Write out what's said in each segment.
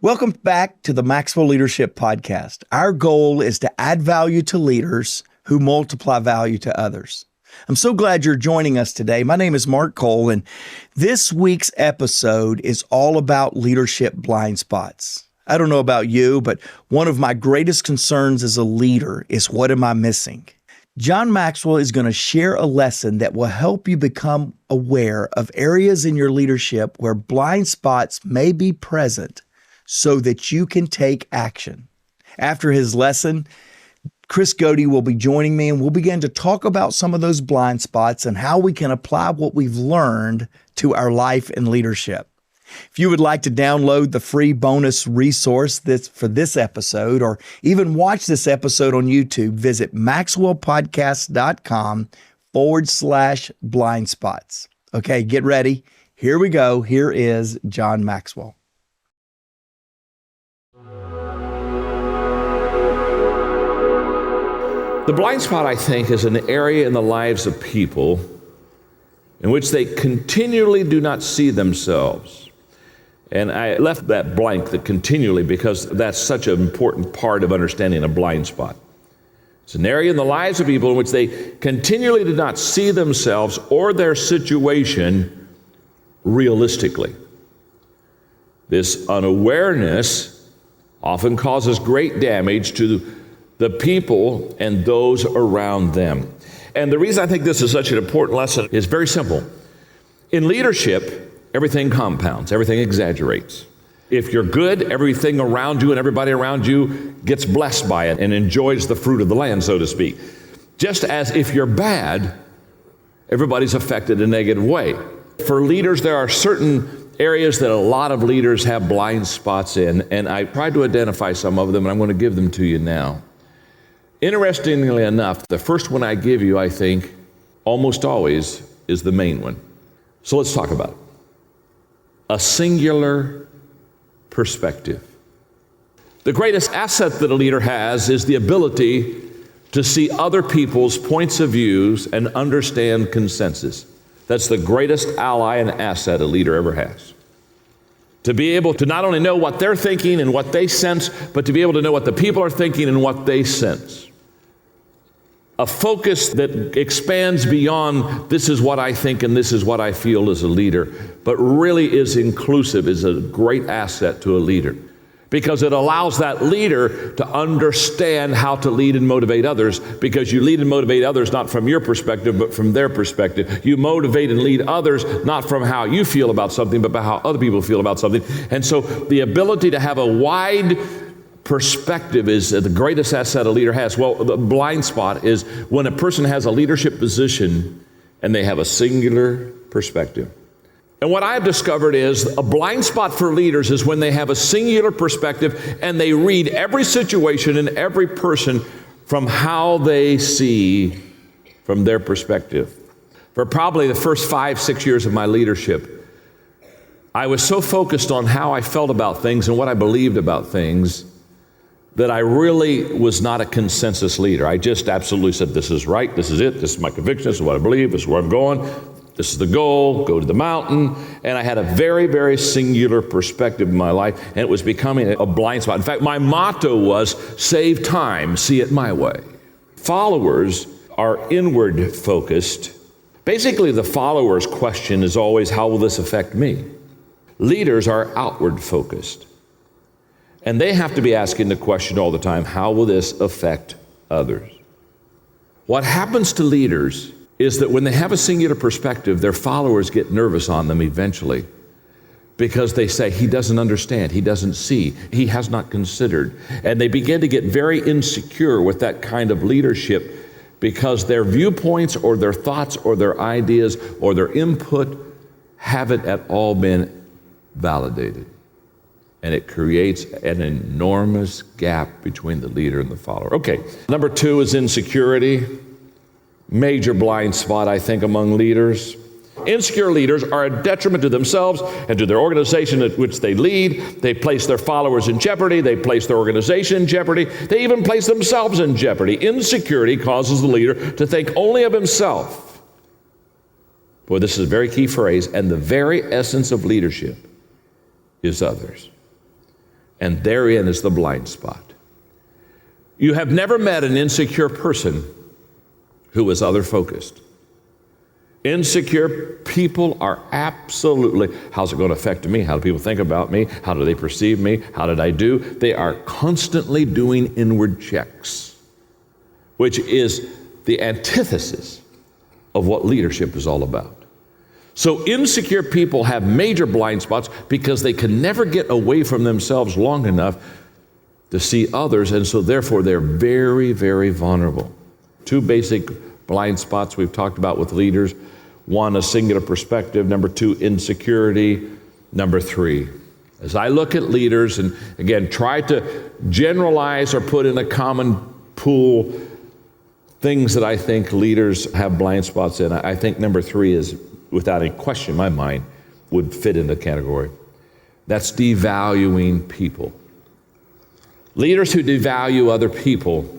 Welcome back to the Maxwell Leadership Podcast. Our goal is to add value to leaders who multiply value to others. I'm so glad you're joining us today. My name is Mark Cole, and this week's episode is all about leadership blind spots. I don't know about you, but one of my greatest concerns as a leader is, what am I missing? John Maxwell is going to share a lesson that will help you become aware of areas in your leadership where blind spots may be present, so that you can take action. After his lesson, Chris Goede will be joining me, and we'll begin to talk about some of those blind spots and how we can apply what we've learned to our life and leadership. If you would like to download the free bonus resource for this episode, or even watch this episode on YouTube, visit maxwellpodcast.com/blind spots. Okay, get ready. Here we go. Here is John Maxwell. The blind spot, I think, is an area in the lives of people in which they continually do not see themselves. And I left that blank, the continually, because that's such an important part of understanding a blind spot. It's an area in the lives of people in which they continually do not see themselves or their situation realistically. This unawareness often causes great damage to the people and those around them. And the reason I think this is such an important lesson is very simple. In leadership, everything compounds, everything exaggerates. If you're good, everything around you and everybody around you gets blessed by it and enjoys the fruit of the land, so to speak. Just as if you're bad, everybody's affected in a negative way. For leaders, there are certain areas that a lot of leaders have blind spots in, and I tried to identify some of them, and I'm going to give them to you now. Interestingly enough, the first one I give you, I think, almost always is the main one. So let's talk about it. A singular perspective. The greatest asset that a leader has is the ability to see other people's points of views and understand consensus. That's the greatest ally and asset a leader ever has. To be able to not only know what they're thinking and what they sense, but to be able to know what the people are thinking and what they sense. A focus that expands beyond this is what I think and this is what I feel as a leader, but really is inclusive, is a great asset to a leader. Because it allows that leader to understand how to lead and motivate others, because you lead and motivate others not from your perspective, but from their perspective. You motivate and lead others not from how you feel about something, but about how other people feel about something. And so the ability to have a wide perspective is the greatest asset a leader has. Well, the blind spot is when a person has a leadership position and they have a singular perspective. And what I've discovered is a blind spot for leaders is when they have a singular perspective and they read every situation and every person from how they see from their perspective. For probably the first 5-6 years of my leadership, I was so focused on how I felt about things and what I believed about things that I really was not a consensus leader. I just absolutely said, this is right, this is it, this is my conviction, this is what I believe, this is where I'm going. This is the goal, go to the mountain. And I had a very, very singular perspective in my life, and it was becoming a blind spot. In fact, my motto was, save time, see it my way. Followers are inward focused. Basically, the follower's question is always, how will this affect me? Leaders are outward focused. And they have to be asking the question all the time, how will this affect others? What happens to leaders is that when they have a singular perspective, their followers get nervous on them eventually, because they say, he doesn't understand, he doesn't see, he has not considered. And they begin to get very insecure with that kind of leadership, because their viewpoints or their thoughts or their ideas or their input haven't at all been validated. And it creates an enormous gap between the leader and the follower. Okay, number 2 is insecurity. Major blind spot, I think, among leaders. Insecure leaders are a detriment to themselves and to their organization at which they lead. They place their followers in jeopardy. They place their organization in jeopardy. They even place themselves in jeopardy. Insecurity causes the leader to think only of himself. Boy, this is a very key phrase, and the very essence of leadership is others. And therein is the blind spot. You have never met an insecure person who is other-focused. Insecure people are absolutely, how's it going to affect me? How do people think about me? How do they perceive me? How did I do? They are constantly doing inward checks, which is the antithesis of what leadership is all about. So insecure people have major blind spots because they can never get away from themselves long enough to see others, and so therefore they're very, very vulnerable. Two basic blind spots we've talked about with leaders. One, a singular perspective. Number two, insecurity. Number three, as I look at leaders, and again, try to generalize or put in a common pool things that I think leaders have blind spots in, I think number three is, without any question in my mind, would fit in the category. That's devaluing people. Leaders who devalue other people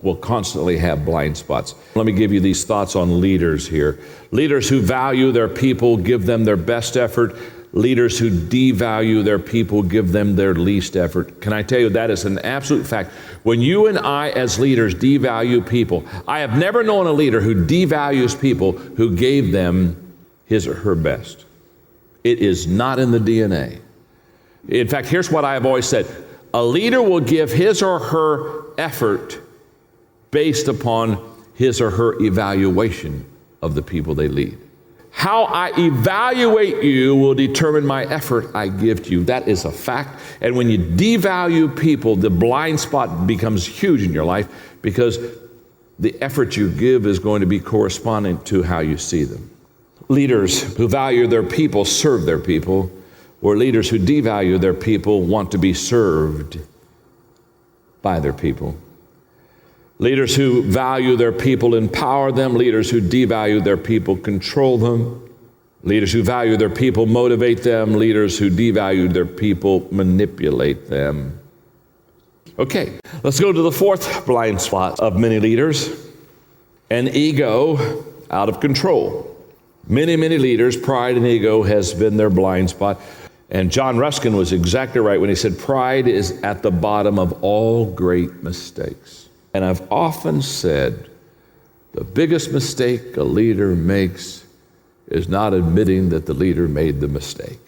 will constantly have blind spots. Let me give you these thoughts on leaders here. Leaders who value their people give them their best effort. Leaders who devalue their people give them their least effort. Can I tell you, that is an absolute fact. When you and I as leaders devalue people, I have never known a leader who devalues people who gave them his or her best. It is not in the DNA. In fact, here's what I have always said. A leader will give his or her effort based upon his or her evaluation of the people they lead. How I evaluate you will determine my effort I give to you. That is a fact. And when you devalue people, the blind spot becomes huge in your life because the effort you give is going to be corresponding to how you see them. Leaders who value their people serve their people, or leaders who devalue their people want to be served by their people. Leaders who value their people empower them. Leaders who devalue their people control them. Leaders who value their people motivate them. Leaders who devalue their people manipulate them. Okay, let's go to the fourth blind spot of many leaders, an ego out of control. Many, many leaders, pride and ego has been their blind spot. And John Ruskin was exactly right when he said, pride is at the bottom of all great mistakes. And I've often said, the biggest mistake a leader makes is not admitting that the leader made the mistake.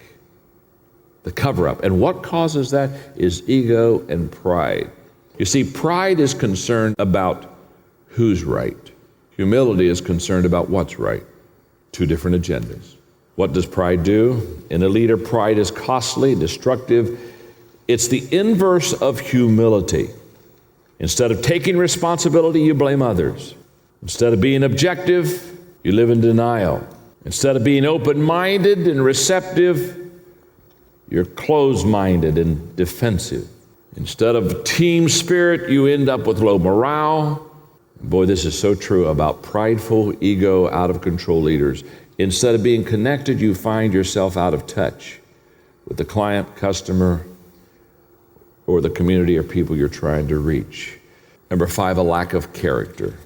The cover-up. And what causes that is ego and pride. You see, pride is concerned about who's right. Humility is concerned about what's right. Two different agendas. What does pride do? In a leader, pride is costly, destructive. It's the inverse of humility. Instead of taking responsibility, you blame others. Instead of being objective, you live in denial. Instead of being open-minded and receptive, you're closed-minded and defensive. Instead of team spirit, you end up with low morale. Boy, this is so true about prideful, ego, out-of-control leaders. Instead of being connected, you find yourself out of touch with the client, customer, or the community or people you're trying to reach. Number 5, a lack of character.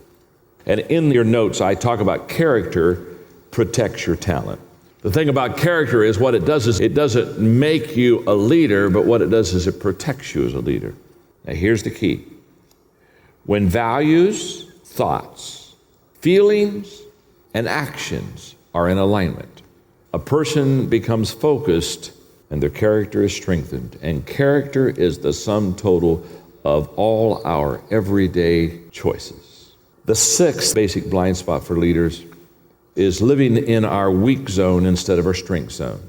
And in your notes, I talk about character protects your talent. The thing about character is what it does is it doesn't make you a leader, but what it does is it protects you as a leader. Now here's the key. When values, thoughts, feelings, and actions are in alignment, a person becomes focused and their character is strengthened. And character is the sum total of all our everyday choices. The 6th basic blind spot for leaders is living in our weak zone instead of our strength zone.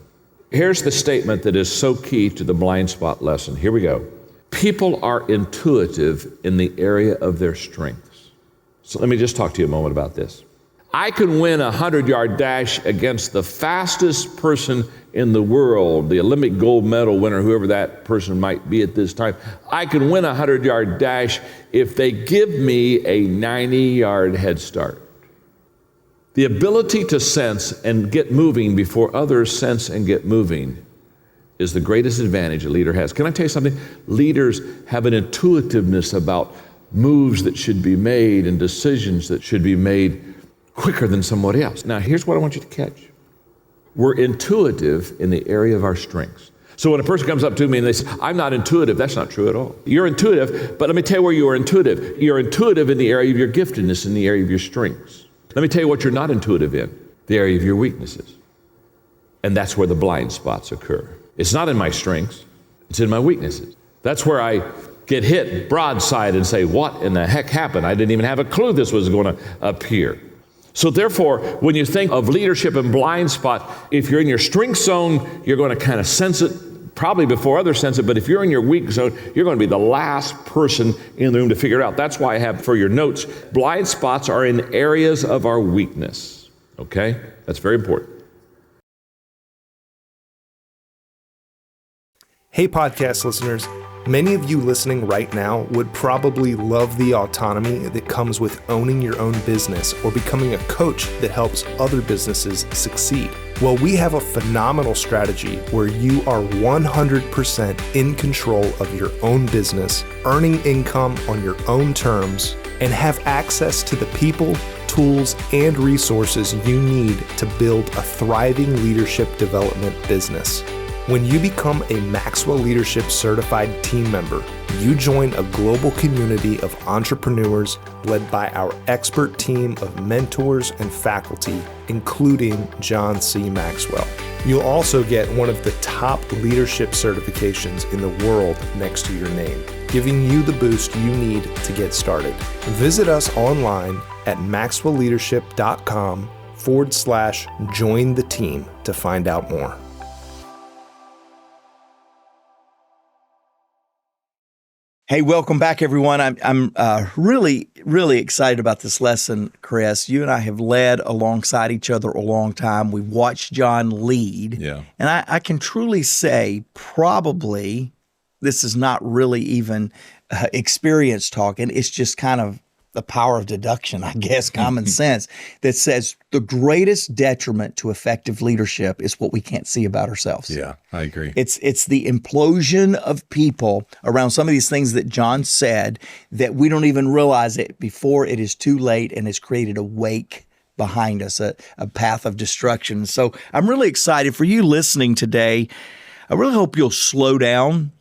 Here's the statement that is so key to the blind spot lesson. Here we go. People are intuitive in the area of their strengths. So let me just talk to you a moment about this. I can win a 100-yard dash against the fastest person in the world, the Olympic gold medal winner, whoever that person might be at this time. I can win a 100-yard dash if they give me a 90-yard head start. The ability to sense and get moving before others sense and get moving is the greatest advantage a leader has. Can I tell you something? Leaders have an intuitiveness about moves that should be made and decisions that should be made quicker than somebody else. Now, here's what I want you to catch. We're intuitive in the area of our strengths. So when a person comes up to me and they say, I'm not intuitive, that's not true at all. You're intuitive, but let me tell you where you are intuitive. You're intuitive in the area of your giftedness, in the area of your strengths. Let me tell you what you're not intuitive in, the area of your weaknesses. And that's where the blind spots occur. It's not in my strengths, it's in my weaknesses. That's where I get hit broadside and say, what in the heck happened? I didn't even have a clue this was going to appear. So therefore, when you think of leadership and blind spot, if you're in your strength zone, you're going to kind of sense it, probably before others sense it, but if you're in your weak zone, you're going to be the last person in the room to figure it out. That's why I have for your notes, blind spots are in areas of our weakness. Okay? That's very important. Hey, podcast listeners. Many of you listening right now would probably love the autonomy that comes with owning your own business or becoming a coach that helps other businesses succeed. Well, we have a phenomenal strategy where you are 100% in control of your own business, earning income on your own terms, and have access to the people, tools, and resources you need to build a thriving leadership development business. When you become a Maxwell Leadership Certified team member, you join a global community of entrepreneurs led by our expert team of mentors and faculty, including John C. Maxwell. You'll also get one of the top leadership certifications in the world next to your name, giving you the boost you need to get started. Visit us online at maxwellleadership.com/join the team to find out more. Hey, welcome back, everyone. I'm really excited about this lesson, Chris. You and I have led alongside each other a long time. We've watched John lead. Yeah. And I can truly say probably this is not really even experience talking. It's just kind of the power of deduction, I guess, common sense, that says the greatest detriment to effective leadership is what we can't see about ourselves. Yeah, I agree. It's the implosion of people around some of these things that John said that we don't even realize it before it is too late and has created a wake behind us, a path of destruction. So I'm really excited for you listening today. I really hope you'll slow down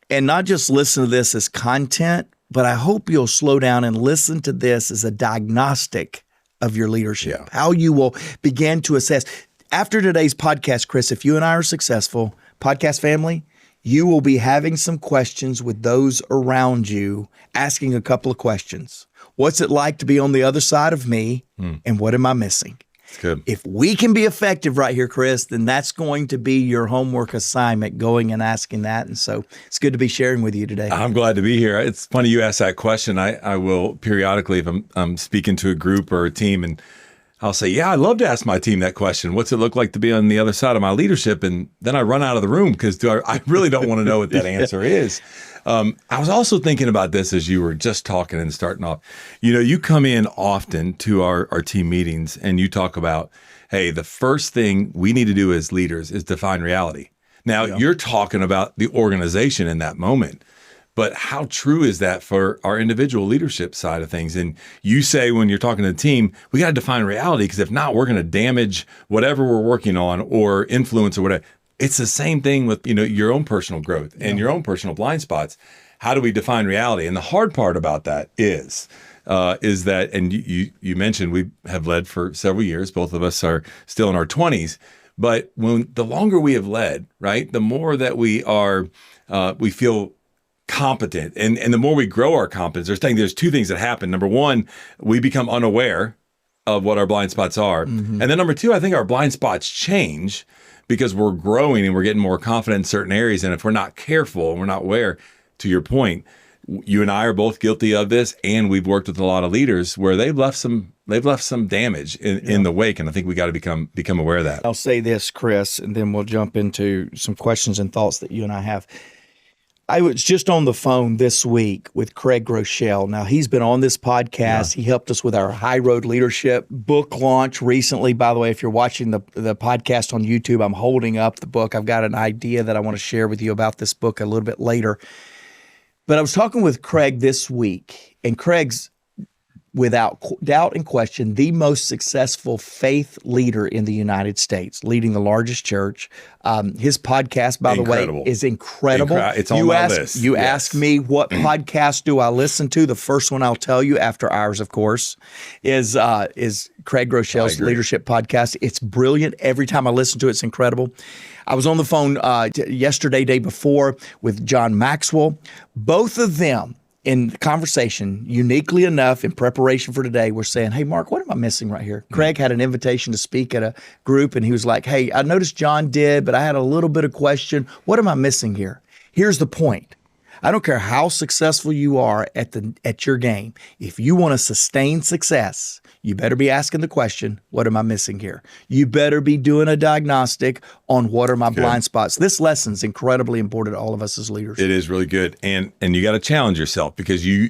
and not just listen to this as content, but I hope you'll slow down and listen to this as a diagnostic of your leadership, how you will begin to assess. After today's podcast, Chris, if you and I are successful, podcast family, you will be having some questions with those around you, asking a couple of questions. What's it like to be on the other side of me, and what am I missing? It's good. If we can be effective right here, Chris, then that's going to be your homework assignment, going and asking that. And so it's good to be sharing with you today. I'm glad to be here. It's funny you asked that question. I will periodically, if I'm speaking to a group or a team, and I'll say, yeah, I'd love to ask my team that question. What's it look like to be on the other side of my leadership? And then I run out of the room because I really don't want to know what that answer is. I was also thinking about this as you were just talking and starting off. You know, you come in often to our team meetings and you talk about, hey, the first thing we need to do as leaders is define reality. Now, you're talking about the organization in that moment, but how true is that for our individual leadership side of things? And you say when you're talking to the team, we got to define reality, because if not, we're going to damage whatever we're working on or influence or whatever. It's the same thing with, your own personal growth and your own personal blind spots. How do we define reality? And the hard part about that is that, and you mentioned we have led for several years. Both of us are still in our 20s. But the longer we have led, right, the more that we feel competent, and the more we grow our competence. There's two things that happen. Number one, we become unaware of what our blind spots are. Mm-hmm. And then number two, I think our blind spots change because we're growing and we're getting more confident in certain areas. And if we're not careful and we're not aware, to your point, you and I are both guilty of this, and we've worked with a lot of leaders where they've left some damage in the wake. And I think we got to become aware of that. I'll say this, Chris, and then we'll jump into some questions and thoughts that you and I have. I was just on the phone this week with Craig Rochelle. Now, he's been on this podcast. Yeah. He helped us with our High Road Leadership book launch recently. By the way, if you're watching the podcast on YouTube, I'm holding up the book. I've got an idea that I want to share with you about this book a little bit later. But I was talking with Craig this week, and Craig's without doubt and question, the most successful faith leader in the United States, leading the largest church. His podcast, by the way, is incredible. It's on my list. You ask me what podcast do I listen to? The first one I'll tell you, after ours, of course, is Craig Groeschel's Leadership Podcast. It's brilliant. Every time I listen to it, it's incredible. I was on the phone yesterday, day before, with John Maxwell. Both of them, in conversation, uniquely enough, in preparation for today, we're saying, hey, Mark, what am I missing right here? Craig had an invitation to speak at a group, and he was like, hey, I noticed John did, but I had a little bit of question. What am I missing here? Here's the point. I don't care how successful you are at your game. If you want to sustain success, you better be asking the question, what am I missing here? You better be doing a diagnostic on what are my blind spots. This lesson's incredibly important to all of us as leaders. It is really good. And you got to challenge yourself, because you,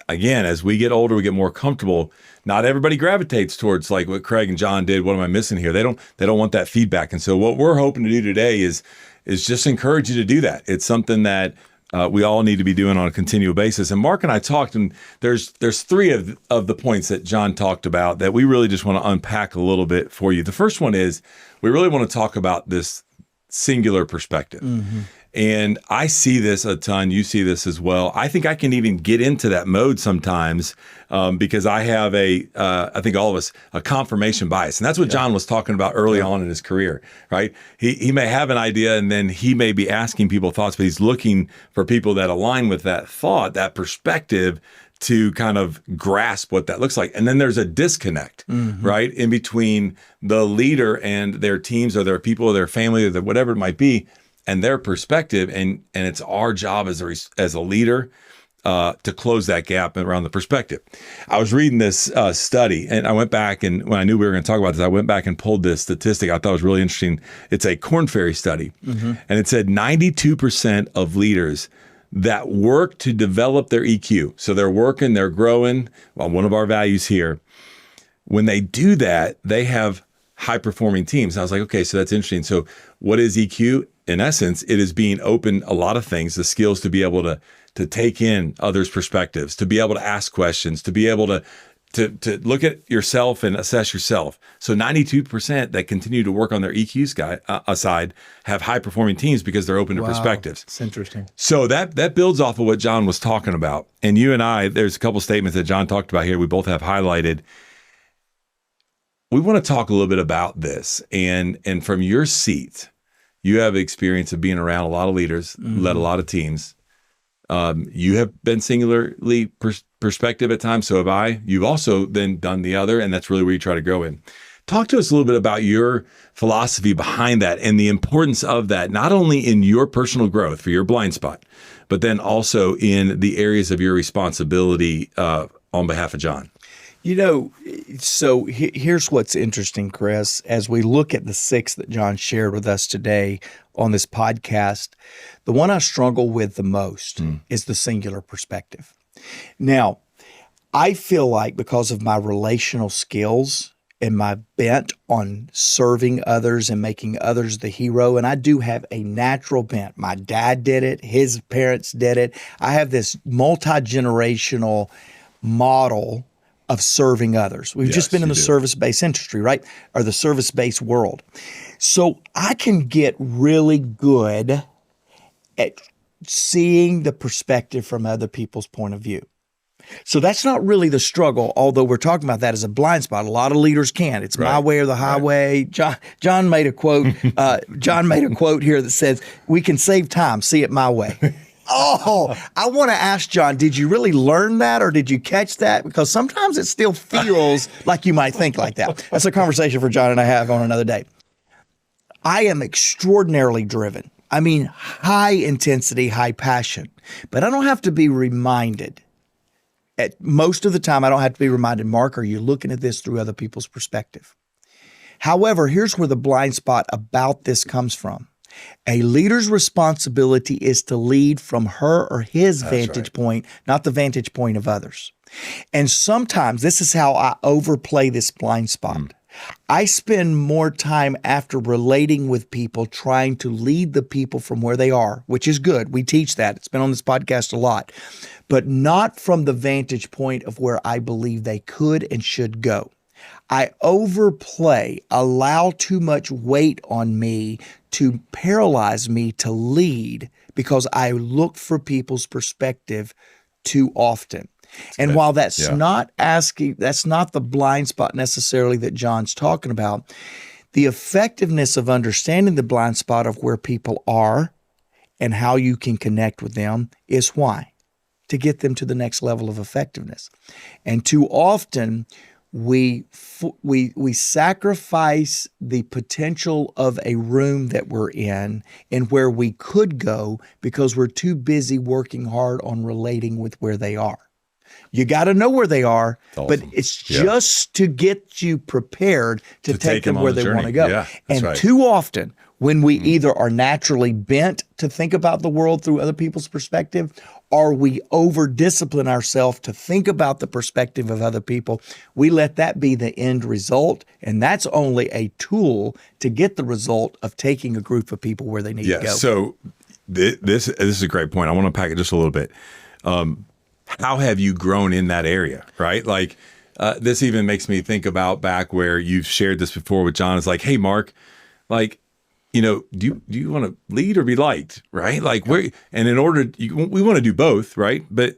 again, as we get older, we get more comfortable. Not everybody gravitates towards like what Craig and John did. What am I missing here? They don't want that feedback. And so what we're hoping to do today is just encourage you to do that. It's something that we all need to be doing on a continual basis. And Mark and I talked, and there's three of the points that John talked about that we really just want to unpack a little bit for you. The first one is we really want to talk about this singular perspective. Mm-hmm. And I see this a ton. You see this as well. I think I can even get into that mode sometimes because I have I think all of us, a confirmation bias. And that's what John was talking about early on in his career, right? He may have an idea, and then he may be asking people thoughts, but he's looking for people that align with that thought, that perspective, to kind of grasp what that looks like. And then there's a disconnect, right, in between the leader and their teams or their people or their family or whatever it might be, and their perspective, and it's our job as a leader to close that gap around the perspective. I was reading this study, and I went back, and when I knew we were going to talk about this, I went back and pulled this statistic I thought was really interesting. It's a Korn Ferry study, and it said 92% of leaders that work to develop their EQ, so they're working, they're growing, well, one of our values here, when they do that, they have high-performing teams. And I was like, okay, so that's interesting. So what is EQ? In essence, it is being open a lot of things, the skills to be able to take in others' perspectives, to be able to ask questions, to be able to look at yourself and assess yourself. So 92% that continue to work on their EQ side have high-performing teams because they're open to perspectives. It's interesting. So that builds off of what John was talking about. And you and I, there's a couple statements that John talked about here we both have highlighted. We want to talk a little bit about this. And from your seat, you have experience of being around a lot of leaders, led a lot of teams. You have been singularly perspective at times, so have I. You've also then done the other, and that's really where you try to grow in. Talk to us a little bit about your philosophy behind that and the importance of that, not only in your personal growth for your blind spot, but then also in the areas of your responsibility on behalf of John. You know, so here's what's interesting, Chris. As we look at the 6 that John shared with us today on this podcast, the one I struggle with the most is the singular perspective. Now, I feel like because of my relational skills and my bent on serving others and making others the hero, and I do have a natural bent. My dad did it. His parents did it. I have this multi-generational model of serving others. We've just been in the service-based industry, right? Or the service-based world. So I can get really good at seeing the perspective from other people's point of view. So that's not really the struggle, although we're talking about that as a blind spot. A lot of leaders can. It's my way or the highway. John made a quote. John made a quote here that says, "We can save time. See it my way." Oh, I want to ask John, did you really learn that or did you catch that? Because sometimes it still feels like you might think like that. That's a conversation for John and I have on another day. I am extraordinarily driven. I mean, high intensity, high passion. But I don't have to be reminded. At most of the time, I don't have to be reminded, Mark, are you looking at this through other people's perspective? However, here's where the blind spot about this comes from. A leader's responsibility is to lead from her or his vantage point, not the vantage point of others. And sometimes this is how I overplay this blind spot. I spend more time after relating with people trying to lead the people from where they are, which is good. We teach that. It's been on this podcast a lot, but not from the vantage point of where I believe they could and should go. I overplay, allow too much weight on me to paralyze me to lead because I look for people's perspective too often. And while that's not the blind spot necessarily that John's talking about, the effectiveness of understanding the blind spot of where people are and how you can connect with them is why? To get them to the next level of effectiveness. And too often we sacrifice the potential of a room that we're in and where we could go because we're too busy working hard on relating with where they are. You got to know where they are, but it's just to get you prepared to take them where they want to go. Yeah, and too often, when we either are naturally bent to think about the world through other people's perspective, or we over-discipline ourselves to think about the perspective of other people, we let that be the end result, and that's only a tool to get the result of taking a group of people where they need to go. So this is a great point. I want to unpack it just a little bit. How have you grown in that area, right? Like this even makes me think about back where you've shared this before with John. It's like, hey, Mark, like, do you want to lead or be liked, right? Like we want to do both, right? But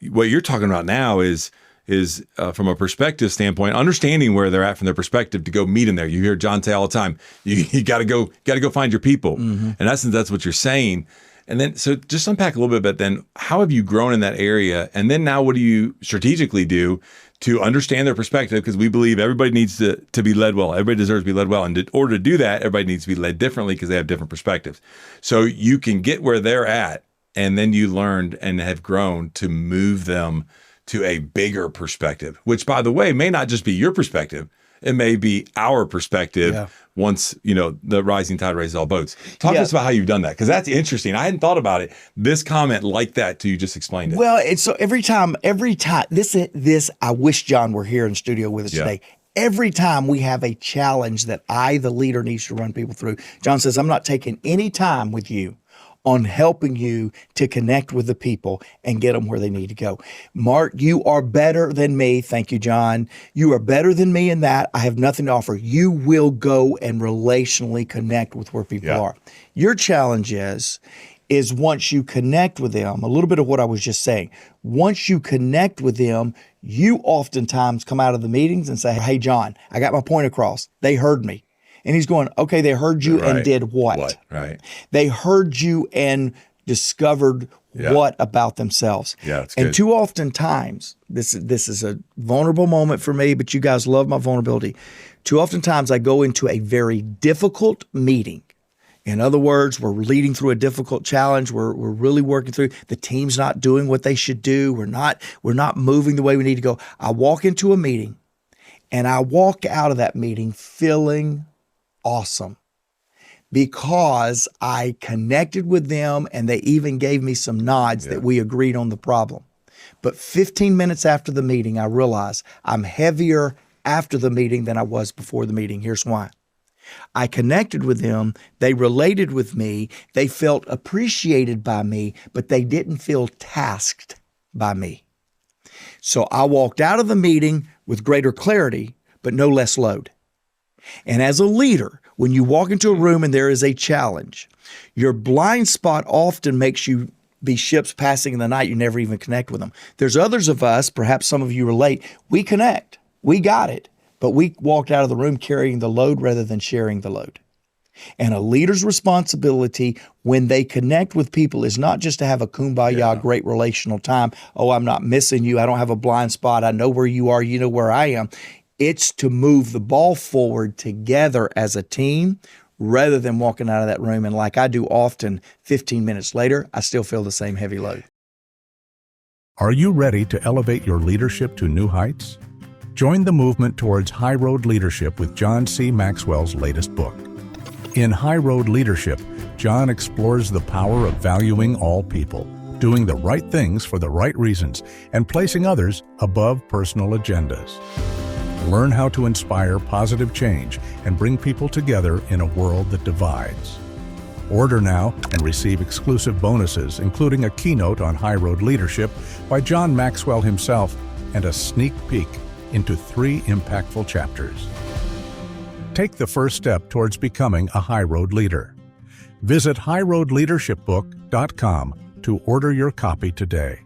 what you're talking about now is from a perspective standpoint, understanding where they're at from their perspective to go meet them there. You hear John say all the time, you got to go find your people. Mm-hmm. In essence, that's what you're saying. And then, so just unpack a little bit, but then how have you grown in that area? And then now what do you strategically do to understand their perspective? Because we believe everybody needs to be led well. Everybody deserves to be led well. And in order to do that, everybody needs to be led differently because they have different perspectives. So you can get where they're at, and then you learned and have grown to move them to a bigger perspective, which, by the way, may not just be your perspective. It may be our perspective once, the rising tide raises all boats. Talk to us about how you've done that, because that's interesting. I hadn't thought about it. This comment like that till you just explained it. Well, and so every time, this, I wish John were here in studio with us today. Every time we have a challenge that the leader, needs to run people through, John says, I'm not taking any time with you on helping you to connect with the people and get them where they need to go. Mark, you are better than me. Thank you, John. You are better than me in that. I have nothing to offer. You will go and relationally connect with where people are. Your challenge is once you connect with them, a little bit of what I was just saying, once you connect with them, you oftentimes come out of the meetings and say, hey, John, I got my point across. They heard me. And he's going, okay, they heard you and did what? Right. They heard you and discovered what about themselves. Yeah, that's and good. too often times, this is a vulnerable moment for me, but you guys love my vulnerability. Too often times I go into a very difficult meeting. In other words, we're leading through a difficult challenge. We're really working through. The team's not doing what they should do. We're not moving the way we need to go. I walk into a meeting and I walk out of that meeting feeling awesome because I connected with them and they even gave me some nods that we agreed on the problem. But 15 minutes after the meeting, I realized I'm heavier after the meeting than I was before the meeting. Here's why. I connected with them. They related with me. They felt appreciated by me, but they didn't feel tasked by me. So I walked out of the meeting with greater clarity, but no less load. And as a leader, when you walk into a room and there is a challenge, your blind spot often makes you be ships passing in the night. You never even connect with them. There's others of us, perhaps some of you relate, we connect. We got it. But we walked out of the room carrying the load rather than sharing the load. And a leader's responsibility when they connect with people is not just to have a kumbaya, great relational time. Oh, I'm not missing you. I don't have a blind spot. I know where you are. You know where I am. It's to move the ball forward together as a team rather than walking out of that room. And like I do often, 15 minutes later, I still feel the same heavy load. Are you ready to elevate your leadership to new heights? Join the movement towards High Road Leadership with John C. Maxwell's latest book. In High Road Leadership, John explores the power of valuing all people, doing the right things for the right reasons, and placing others above personal agendas. Learn how to inspire positive change and bring people together in a world that divides. Order now and receive exclusive bonuses, including a keynote on high road leadership by John Maxwell himself and a sneak peek into 3 impactful chapters. Take the first step towards becoming a high road leader. Visit highroadleadershipbook.com to order your copy today.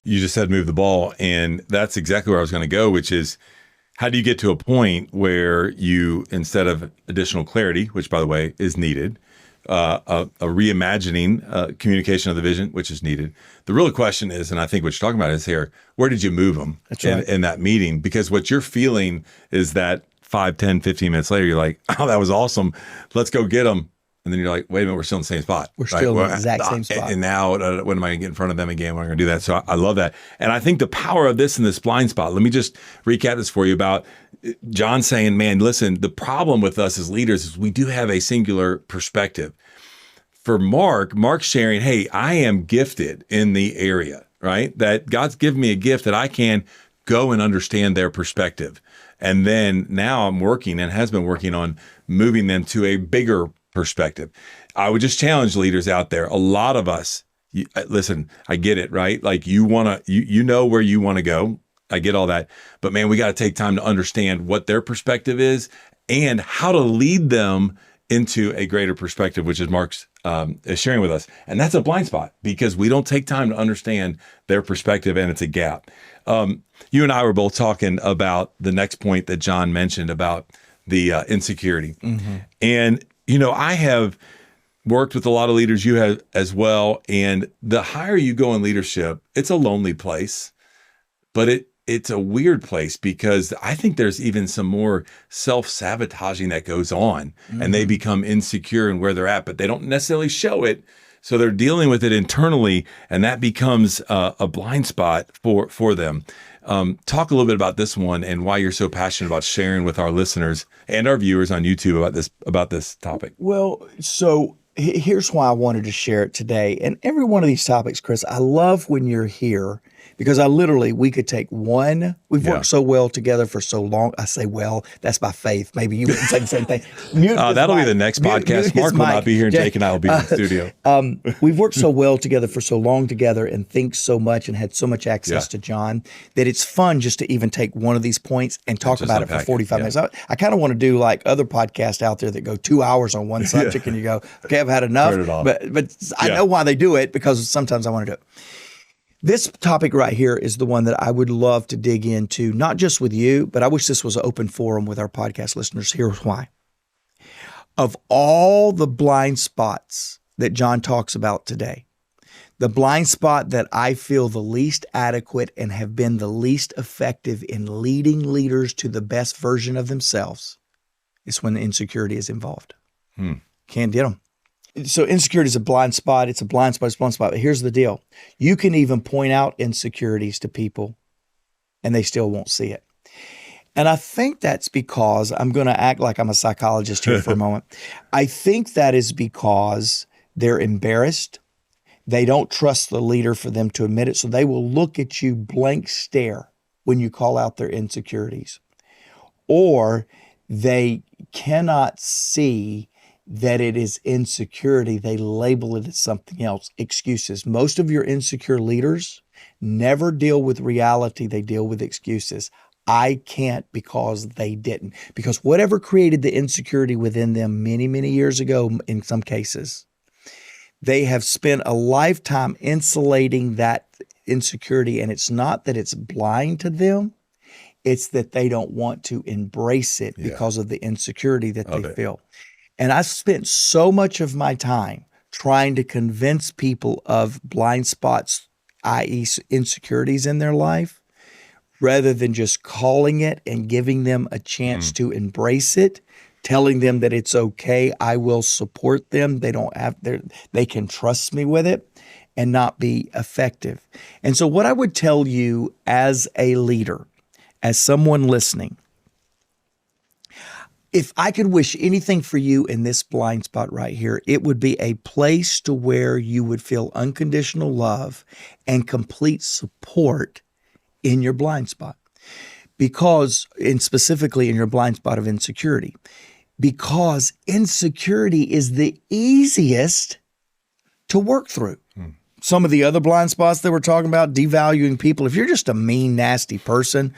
You just said move the ball, and that's exactly where I was going to go, which is how do you get to a point where you, instead of additional clarity, which by the way is needed, a reimagining, communication of the vision, which is needed. The real question is, and I think what you're talking about is here, where did you move them in that meeting? Because what you're feeling is that 5, 10, 15 minutes later, you're like, oh, that was awesome. Let's go get them. And then you're like, wait a minute, we're still in the same spot. We're still in the exact same spot. And now, when am I going to get in front of them again? When am I going to do that? So I love that. And I think the power of this in this blind spot, let me just recap this for you about John saying, man, listen, the problem with us as leaders is we do have a singular perspective. For Mark's sharing, hey, I am gifted in the area, right? That God's given me a gift that I can go and understand their perspective. And then now I'm working and has been working on moving them to a bigger perspective. I would just challenge leaders out there. A lot of us, listen, I get it, right? Like you know where you want to go. I get all that. But man, we got to take time to understand what their perspective is and how to lead them into a greater perspective, which is Mark's is sharing with us. And that's a blind spot because we don't take time to understand their perspective, and it's a gap. You and I were both talking about the next point that John mentioned about the insecurity. Mm-hmm. And I have worked with a lot of leaders, you have as well. And the higher you go in leadership, it's a lonely place, but it's a weird place because I think there's even some more self-sabotaging that goes on, mm-hmm. and they become insecure in where they're at, but they don't necessarily show it. So they're dealing with it internally, and that becomes a blind spot for them. Talk a little bit about this one and why you're so passionate about sharing with our listeners and our viewers on YouTube about this topic. Well, so here's why I wanted to share it today. And every one of these topics, Chris, I love when you're here because we could take one. We've worked so well together for so long. I say, well, that's by faith. Maybe you wouldn't say the same thing. That'll be the next podcast. Mark will not be here and Jake and I will be in the studio. We've worked so well together for so long together and think so much and had so much access to John that it's fun just to even take one of these points and talk about it for 45 minutes. I kind of want to do like other podcasts out there that go 2 hours on one subject and you go, okay, I've had enough. Turn it off. But I know why they do it because sometimes I want to do it. This topic right here is the one that I would love to dig into, not just with you, but I wish this was an open forum with our podcast listeners. Here's why. Of all the blind spots that John talks about today, the blind spot that I feel the least adequate and have been the least effective in leading leaders to the best version of themselves is when the insecurity is involved. Can't get them. So insecurity is a blind spot. It's a blind spot. It's a blind spot. But here's the deal. You can even point out insecurities to people and they still won't see it. And I think that's because I'm going to act like I'm a psychologist here for a moment. I think that is because they're embarrassed. They don't trust the leader for them to admit it. So they will look at you blank stare when you call out their insecurities. Or they cannot see that it is insecurity. They label it as something else. Excuses. Most of your insecure leaders never deal with reality. They deal with excuses. I can't because they didn't. Because whatever created the insecurity within them many, many years ago, in some cases, they have spent a lifetime insulating that insecurity. And it's not that it's blind to them. It's that they don't want to embrace it because of the insecurity that they feel. And I spent so much of my time trying to convince people of blind spots, i.e. insecurities in their life, rather than just calling it and giving them a chance to embrace it, telling them that it's okay, I will support them, they can trust me with it, and not be effective. And so what I would tell you as a leader, as someone listening, if I could wish anything for you in this blind spot right here, it would be a place to where you would feel unconditional love and complete support in your blind spot. Because, and specifically in your blind spot of insecurity, because insecurity is the easiest to work through. Some of the other blind spots that we're talking about, devaluing people, if you're just a mean, nasty person,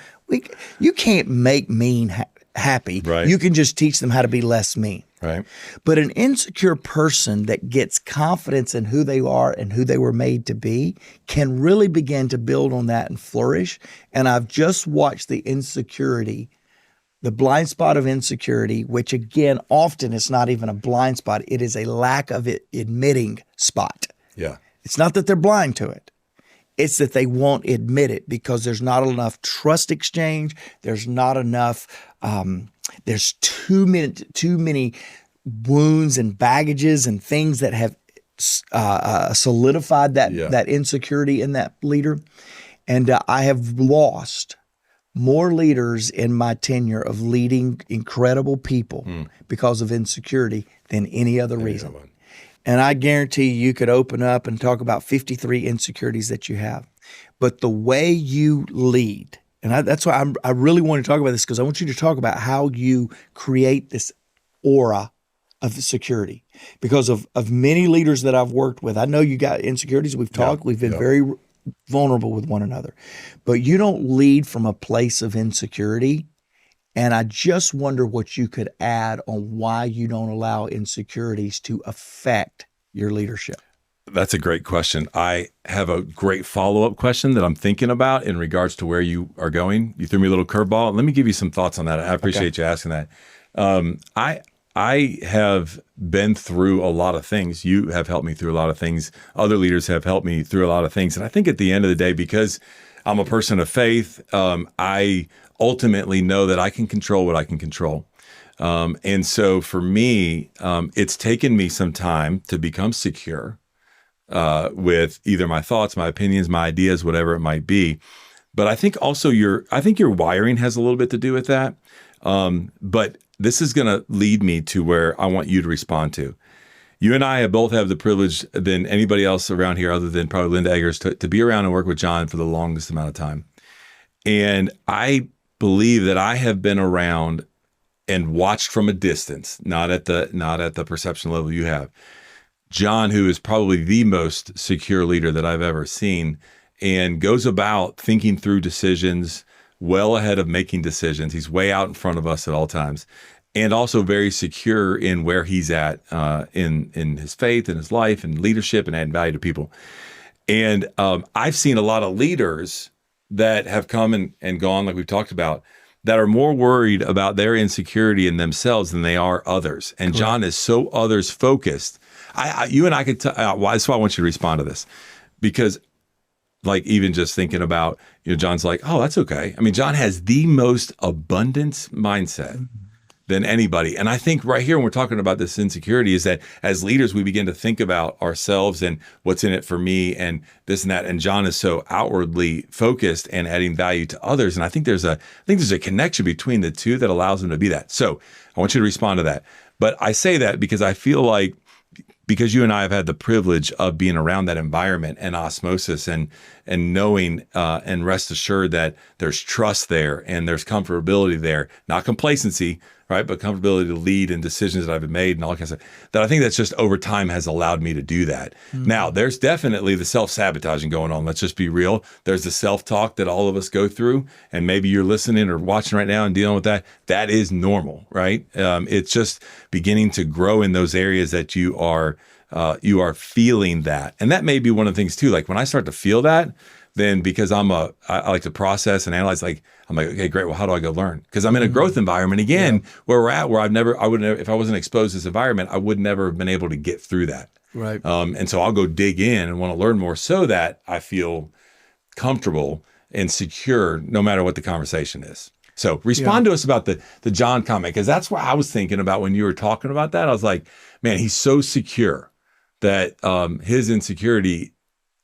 you can't make mean happy. Right. You can just teach them how to be less mean. Right. But an insecure person that gets confidence in who they are and who they were made to be can really begin to build on that and flourish. And I've just watched the blind spot of insecurity, which again, often it's not even a blind spot. It is a lack of admitting spot. Yeah. It's not that they're blind to it. It's that they won't admit it because there's not enough trust exchange. There's not enough, there's too many wounds and baggages and things that have solidified that insecurity in that leader. And I have lost more leaders in my tenure of leading incredible people because of insecurity than any other reason. And I guarantee you could open up and talk about 53 insecurities that you have. But the way you lead, and that's why I really want to talk about this, because I want you to talk about how you create this aura of security. Because of many leaders that I've worked with, I know you got insecurities. We've talked. We've been very vulnerable with one another. But you don't lead from a place of insecurity. And I just wonder what you could add on why you don't allow insecurities to affect your leadership. That's a great question. I have a great follow-up question that I'm thinking about in regards to where you are going. You threw me a little curveball. Let me give you some thoughts on that. I appreciate you asking that. I have been through a lot of things. You have helped me through a lot of things. Other leaders have helped me through a lot of things. And I think at the end of the day, because I'm a person of faith, I ultimately know that I can control what I can control. And so for me, it's taken me some time to become secure with either my thoughts, my opinions, my ideas, whatever it might be. But I think also your wiring has a little bit to do with that. But this is going to lead me to where I want you to respond to. You and I both have the privilege than anybody else around here, other than probably Linda Eggers, to be around and work with John for the longest amount of time. And I believe that I have been around and watched from a distance, not at the perception level you have, John, who is probably the most secure leader that I've ever seen, and goes about thinking through decisions well ahead of making decisions. He's way out in front of us at all times, and also very secure in where he's at in his faith and his life and leadership and adding value to people. And I've seen a lot of leaders that have come and gone, like we've talked about, that are more worried about their insecurity in themselves than they are others. And correct. John is so others focused. You and I could that's why I want you to respond to this, because like even just thinking about, John's like, oh, that's okay. I mean, John has the most abundance mindset than anybody. And I think right here, when we're talking about this insecurity, is that as leaders, we begin to think about ourselves and what's in it for me and this and that. And John is so outwardly focused and adding value to others. And I think there's a connection between the two that allows him to be that. So I want you to respond to that. But I say that because I feel like, because you and I have had the privilege of being around that environment and osmosis and knowing and rest assured that there's trust there and there's comfortability there, not complacency, right? But comfortability to lead in decisions that I've made and all kinds of stuff, that I think that's just over time has allowed me to do that. Mm-hmm. Now, there's definitely the self-sabotaging going on. Let's just be real. There's the self-talk that all of us go through, and maybe you're listening or watching right now and dealing with that. That is normal, right? It's just beginning to grow in those areas that you are feeling that. And that may be one of the things too, like when I start to feel that, then because I like to process and analyze, like, I'm like, okay, great. Well, how do I go learn? Because I'm in a growth environment again, where we're at, where I would never, if I wasn't exposed to this environment, I would never have been able to get through that. Right. And so I'll go dig in and want to learn more so that I feel comfortable and secure no matter what the conversation is. So respond to us about the John comment, because that's what I was thinking about when you were talking about that. I was like, man, he's so secure that his insecurity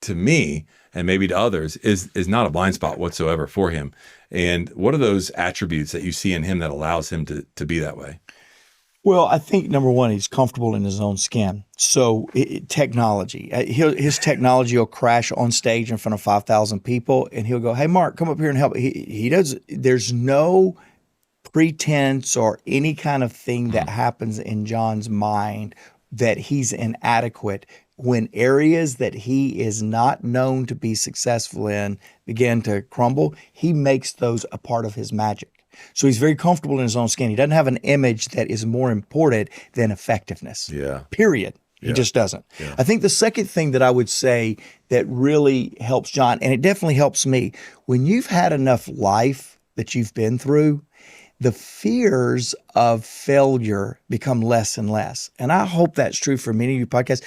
to me and maybe to others is not a blind spot whatsoever for him. And what are those attributes that you see in him that allows him to be that way? Well, I think number one, he's comfortable in his own skin. So technology, his technology will crash on stage in front of 5,000 people, and he'll go, "Hey, Mark, come up here and help." He does. There's no pretense or any kind of thing that happens in John's mind that he's inadequate. When areas that he is not known to be successful in begin to crumble, he makes those a part of his magic. So he's very comfortable in his own skin. He doesn't have an image that is more important than effectiveness. Yeah. Period. He just doesn't. Yeah. I think the second thing that I would say that really helps John, and it definitely helps me, when you've had enough life that you've been through, the fears of failure become less and less. And I hope that's true for many of you podcasts.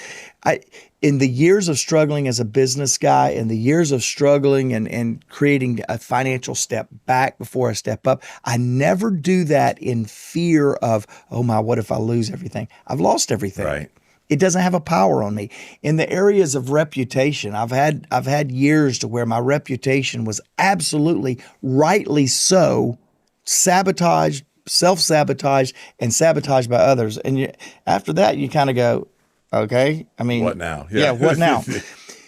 In the years of struggling as a business guy, in the years of struggling and creating a financial step back before a step up, I never do that in fear of, oh my, what if I lose everything? I've lost everything. Right. It doesn't have a power on me. In the areas of reputation, I've had years to where my reputation was absolutely, rightly so, sabotaged, self-sabotaged, and sabotaged by others. And after that, you kind of go, okay, I mean, what now? Yeah, what now?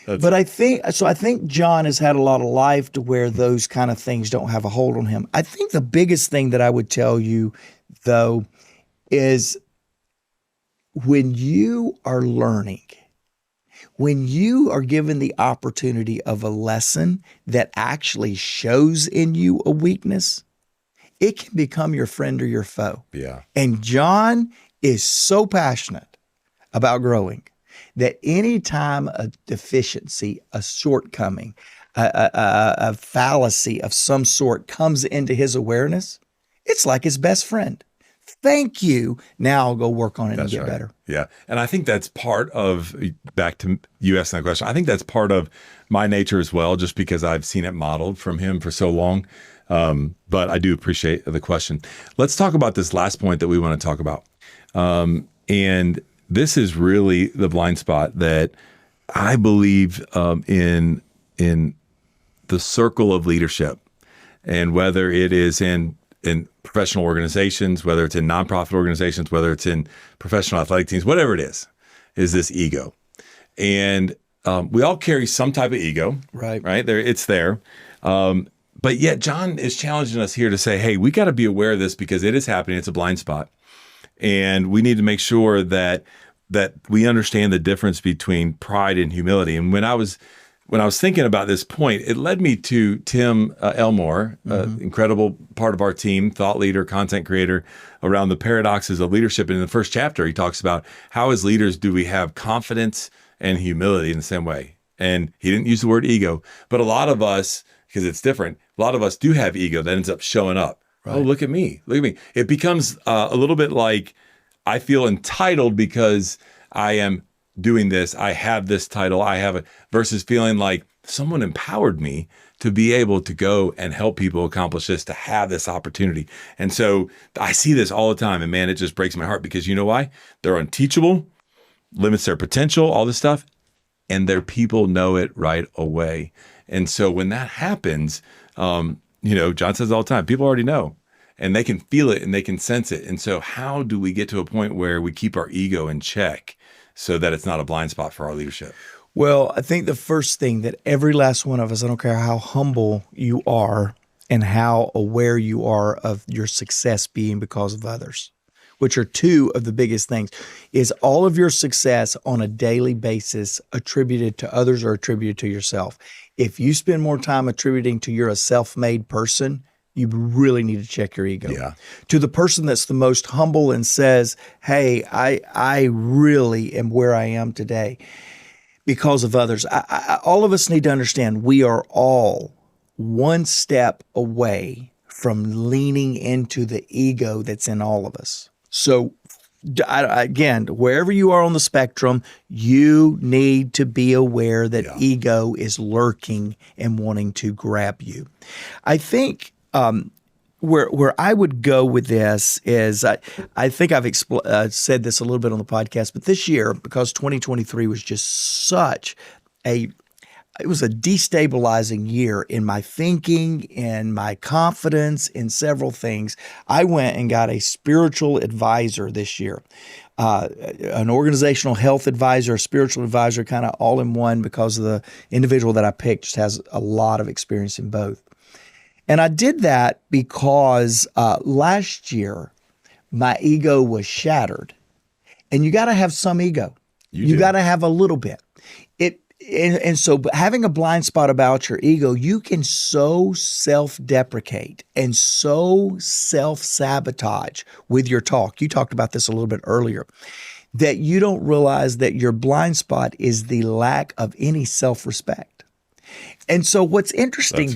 But I think John has had a lot of life to where those kind of things don't have a hold on him. I think the biggest thing that I would tell you, though, is when you are learning, when you are given the opportunity of a lesson that actually shows in you a weakness, it can become your friend or your foe. Yeah. And John is so passionate about growing that anytime a deficiency, a shortcoming, a fallacy of some sort comes into his awareness, it's like his best friend. Thank you. Now I'll go work on it and get better. Yeah. And I think that's part of, back to you asking that question, I think that's part of my nature as well, just because I've seen it modeled from him for so long. But I do appreciate the question. Let's talk about this last point that we want to talk about. And this is really the blind spot that I believe in the circle of leadership, and whether it is in professional organizations, whether it's in nonprofit organizations, whether it's in professional athletic teams, whatever it is this ego. And we all carry some type of ego, right? It's there. But yet John is challenging us here to say, hey, we got to be aware of this because it is happening. It's a blind spot. And we need to make sure that we understand the difference between pride and humility. And when I was thinking about this point, it led me to Tim Elmore, incredible part of our team, thought leader, content creator, around the paradoxes of leadership. And in the first chapter, he talks about how as leaders do we have confidence and humility in the same way. And he didn't use the word ego, but a lot of us, because it's different, a lot of us do have ego that ends up showing up. Right. Oh, look at me. Look at me. It becomes a little bit like I feel entitled because I am doing this. I have this title. I have it, versus feeling like someone empowered me to be able to go and help people accomplish this, to have this opportunity. And so I see this all the time, and man, it just breaks my heart because you know why? They're unteachable, limits their potential, all this stuff, and their people know it right away. And so when that happens, John says all the time, people already know, and they can feel it and they can sense it. And so how do we get to a point where we keep our ego in check so that it's not a blind spot for our leadership? Well, I think the first thing that every last one of us, I don't care how humble you are and how aware you are of your success being because of others, which are two of the biggest things, is all of your success on a daily basis attributed to others or attributed to yourself. If you spend more time attributing to you're a self-made person, you really need to check your ego. Yeah. To the person that's the most humble and says, hey, I really am where I am today because of others. All of us need to understand we are all one step away from leaning into the ego that's in all of us. So again, wherever you are on the spectrum, you need to be aware that ego is lurking and wanting to grab you. I think where I would go with this is I think I've said this a little bit on the podcast, but this year, because 2023 was just such a it was a destabilizing year in my thinking, in my confidence, in several things. I went and got a spiritual advisor this year, an organizational health advisor, a spiritual advisor, kind of all in one, because of the individual that I picked just has a lot of experience in both. And I did that because last year my ego was shattered. And you got to have some ego. You got to have a little bit. And so having a blind spot about your ego, you can so self-deprecate and so self-sabotage with your talk. You talked about this a little bit earlier, that you don't realize that your blind spot is the lack of any self-respect. And so what's interesting,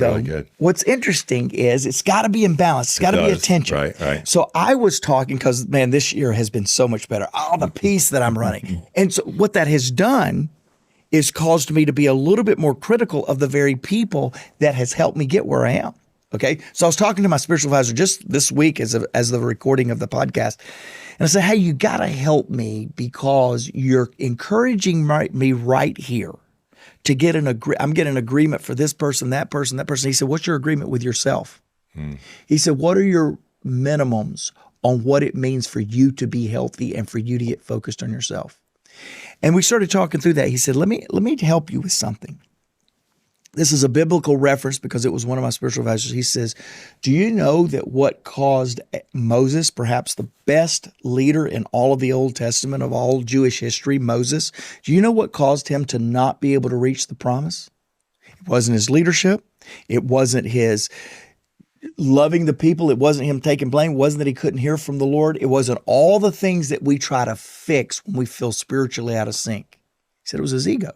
what's interesting is it's got to be in balance. It's got to be a tension. Right. So I was talking, because, man, this year has been so much better. All the peace that I'm running. And so what that has done is caused me to be a little bit more critical of the very people that has helped me get where I am. Okay. So I was talking to my spiritual advisor just this week as the recording of the podcast. And I said, hey, you got to help me, because you're encouraging me right here to get I'm getting an agreement for this person, that person, that person. He said, what's your agreement with yourself? He said, what are your minimums on what it means for you to be healthy and for you to get focused on yourself? And we started talking through that. He said, let me help you with something. This is a biblical reference because it was one of my spiritual advisors. He says, do you know that what caused Moses, perhaps the best leader in all of the Old Testament, of all Jewish history, Moses, do you know what caused him to not be able to reach the promise? It wasn't his leadership. It wasn't his loving the people. It wasn't him taking blame. It wasn't that he couldn't hear from the Lord. It wasn't all the things that we try to fix when we feel spiritually out of sync. He said it was his ego.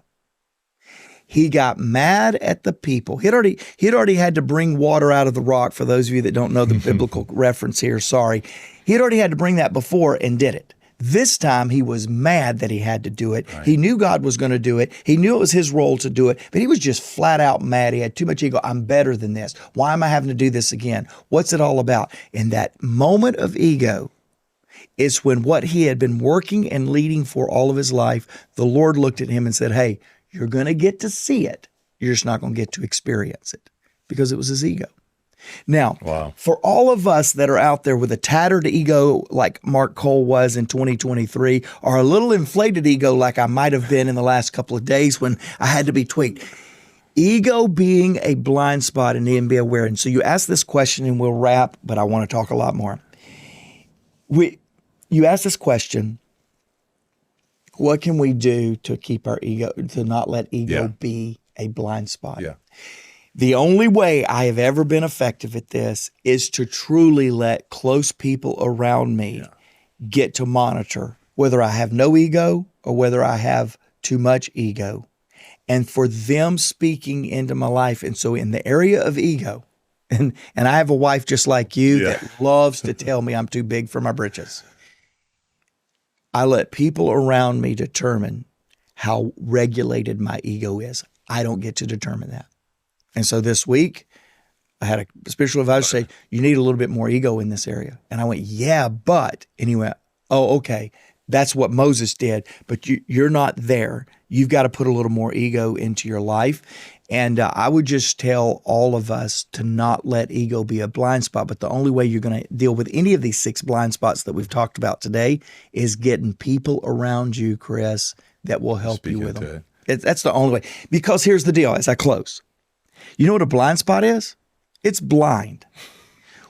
He got mad at the people. He'd already had to bring water out of the rock. For those of you that don't know the biblical reference here, sorry. He'd already had to bring that before and did it. This time he was mad that he had to do it. Right. He knew God was going to do it. He knew it was his role to do it, but he was just flat out mad. He had too much ego. I'm better than this. Why am I having to do this again? What's it all about? In that moment of ego is when what he had been working and leading for all of his life, the Lord looked at him and said, hey, you're going to get to see it. You're just not going to get to experience it, because it was his ego. Now, for all of us that are out there with a tattered ego like Mark Cole was in 2023, or a little inflated ego like I might have been in the last couple of days when I had to be tweaked, ego being a blind spot and needing to be aware. And so you ask this question and we'll wrap, but I want to talk a lot more. You ask this question, what can we do to keep our ego, to not let ego be a blind spot? Yeah. The only way I have ever been effective at this is to truly let close people around me get to monitor whether I have no ego or whether I have too much ego, and for them speaking into my life. And so in the area of ego, and I have a wife just like you that loves to tell me I'm too big for my britches. I let people around me determine how regulated my ego is. I don't get to determine that. And so this week, I had a spiritual advisor say, you need a little bit more ego in this area. And I went, yeah, but, and he went, oh, okay, that's what Moses did, but you're not there. You've got to put a little more ego into your life. And I would just tell all of us to not let ego be a blind spot. But the only way you're going to deal with any of these 6 blind spots that we've talked about today is getting people around you, Chris, that will help you with them. That's the only way. Because here's the deal as I close. You know what a blind spot is? It's blind.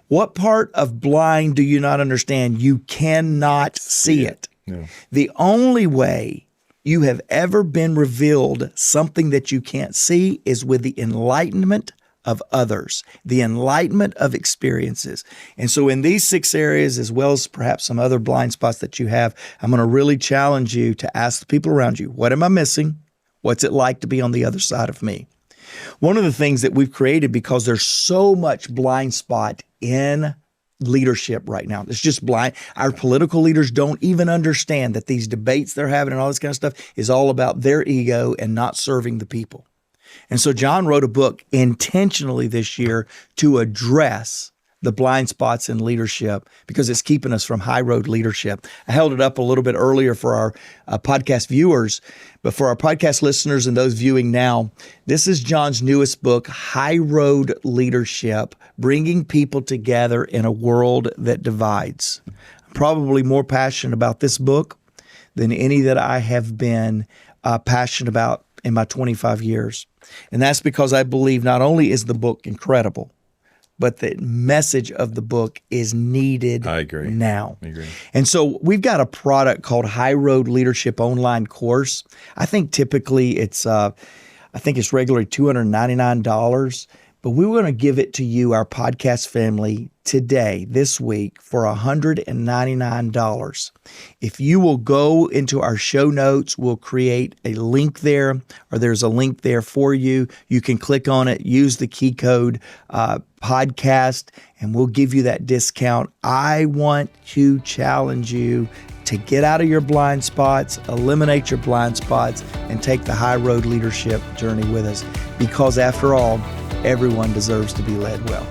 What part of blind do you not understand? You cannot see it. Yeah. The only way you have ever been revealed something that you can't see is with the enlightenment of others, the enlightenment of experiences. And so in these 6 areas, as well as perhaps some other blind spots that you have, I'm going to really challenge you to ask the people around you, what am I missing? What's it like to be on the other side of me? One of the things that we've created, because there's so much blind spot in leadership right now, it's just blind. Our political leaders don't even understand that these debates they're having and all this kind of stuff is all about their ego and not serving the people. And so John wrote a book intentionally this year to address the blind spots in leadership, because it's keeping us from high road leadership. I held it up a little bit earlier for our podcast viewers, but for our podcast listeners and those viewing now, this is John's newest book, High Road Leadership, Bringing People Together in a World That Divides. I'm probably more passionate about this book than any that I have been passionate about in my 25 years. And that's because I believe not only is the book incredible, but the message of the book is needed now. I agree. And so we've got a product called High Road Leadership Online Course. I think typically it's regularly $299, but we want to give it to you, our podcast family, today, this week, for $199. If you will go into our show notes, we'll create a link there, or there's a link there for you. You can click on it, use the key code podcast, and we'll give you that discount. I want to challenge you to get out of your blind spots, eliminate your blind spots, and take the high road leadership journey with us. Because after all, everyone deserves to be led well.